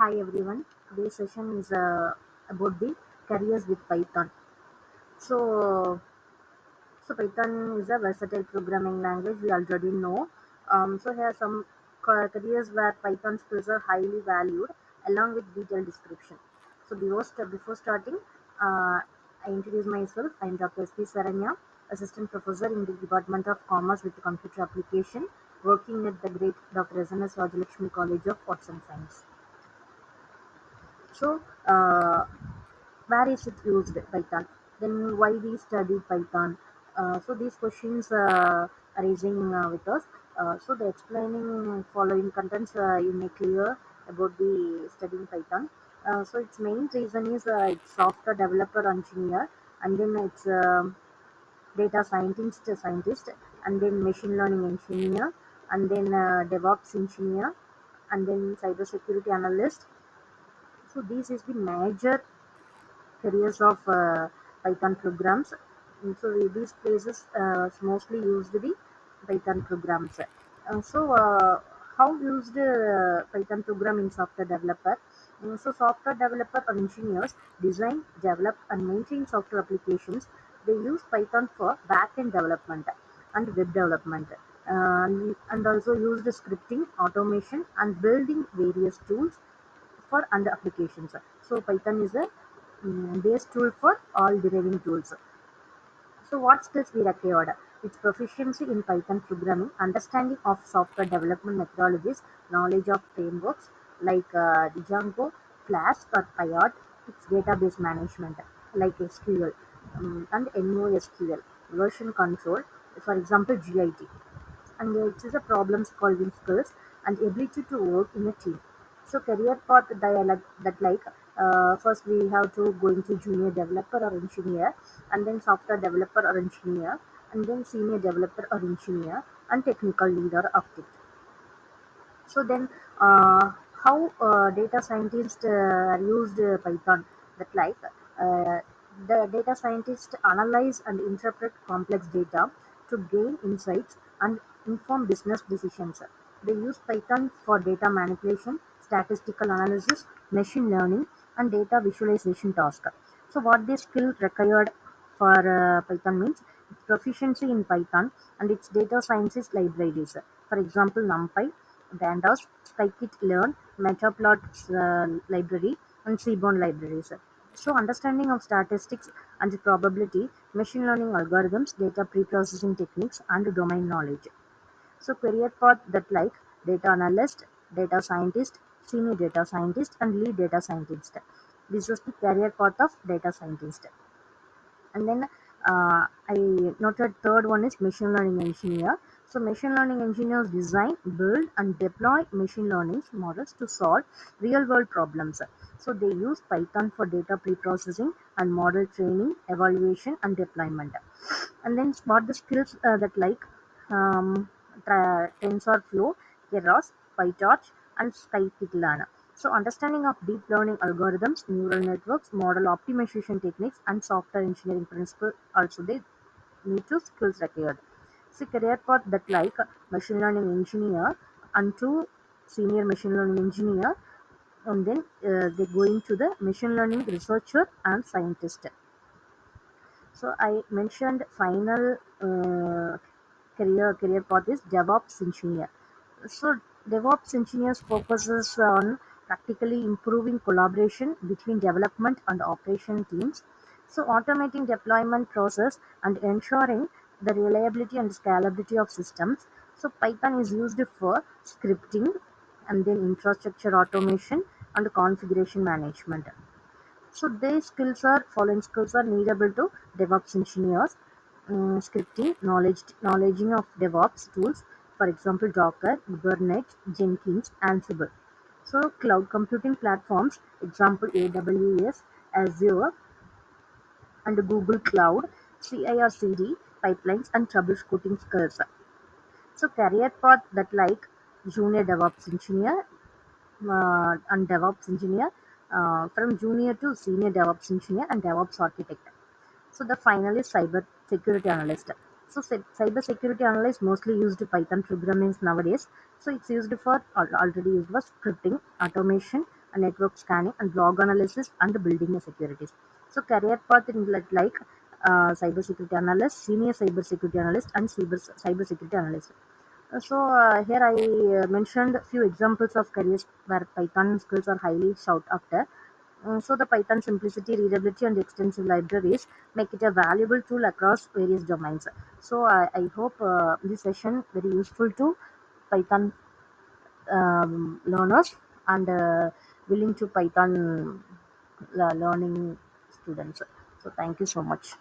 Hi everyone. Today's session is about the careers with Python. So, Python is a versatile programming language we already know. So here are some careers where Python skills are highly valued, along with detailed description. So before starting, I introduce myself. I am Dr.S.P.SARANYA, Assistant Professor in the Department of Commerce with Computer Application, working at the great Dr.S.N.S.RCAS College of Arts and Science. So, where is it used, Python? Then why we study Python? So these questions arising with us. So the explaining following contents you may clear about the studying Python. So its main reason is it's software developer engineer, and then it's data scientist, and then machine learning engineer, and then DevOps engineer, and then cybersecurity analyst. So this is the major careers of Python programs. So these places mostly used the Python programs. How used Python program in software developer? So software developer or engineers design, develop, and maintain software applications. They use Python for back-end development and web development, and also used scripting, automation, and building various tools for and applications. So Python is a base tool for all deriving tools. So what skills we required? It's proficiency in Python programming, understanding of software development methodologies, knowledge of frameworks like Django, Flask, or PyOrt. It's database management like SQL and NoSQL, version control, for example GIT, and it is a problem solving skills and ability to work in a team. So career path that like first we have to go into junior developer or engineer, and then software developer or engineer, and then senior developer or engineer, and technical lead or architect. So then, how data scientists used Python? That like the data scientists analyze and interpret complex data to gain insights and inform business decisions. They use Python for data manipulation, statistical analysis, machine learning, and data visualization tasks. So, what this skill required for Python means proficiency in Python and its data sciences libraries. For example, NumPy, Pandas, scikit-learn, Matplotlib library, and Seaborn libraries. So understanding of statistics and probability, machine learning algorithms, data pre-processing techniques, and domain knowledge. So career path that like data analyst, data scientist, senior data scientist, and lead data scientist. This is the career path of data scientist. And then I noted third one is machine learning engineer. So machine learning engineers design, build, and deploy machine learning models to solve real world problems. So they use Python for data pre-processing and model training, evaluation, and deployment. And then what the skills that like um, TensorFlow, Keras, PyTorch, and scikit-learn. So understanding of deep learning algorithms, neural networks, model optimization techniques, and software engineering principles also they need to skills required. So career path that like machine learning engineer and to senior machine learning engineer, and then they go into the machine learning researcher and scientist. So I mentioned final career path is DevOps engineer. So DevOps engineers focuses on practically improving collaboration between development and operation teams. So automating deployment process and ensuring the reliability and scalability of systems. So Python is used for scripting and then infrastructure automation and configuration management. So these skills are following skills are needable to DevOps engineers. Scripting, knowledging of DevOps tools, for example Docker, Kubernetes, Jenkins, Ansible. So cloud computing platforms, example AWS, Azure, and Google Cloud, CI/CD pipelines, and troubleshooting skills. So career path that like junior DevOps engineer, and DevOps engineer, from junior to senior DevOps engineer and DevOps architect. So the final is cyber security analyst. So cyber security analyst mostly used Python programming nowadays. So it's used for already used for scripting, automation, network scanning, and log analysis, and building securities. So career path in like cybersecurity analyst, senior cybersecurity analyst, and cybersecurity analyst. Here I mentioned a few examples of careers where Python skills are highly sought after. So the Python simplicity, readability, and extensive libraries make it a valuable tool across various domains. So I hope this session very useful to Python learners and willing to Python learning students. So thank you so much.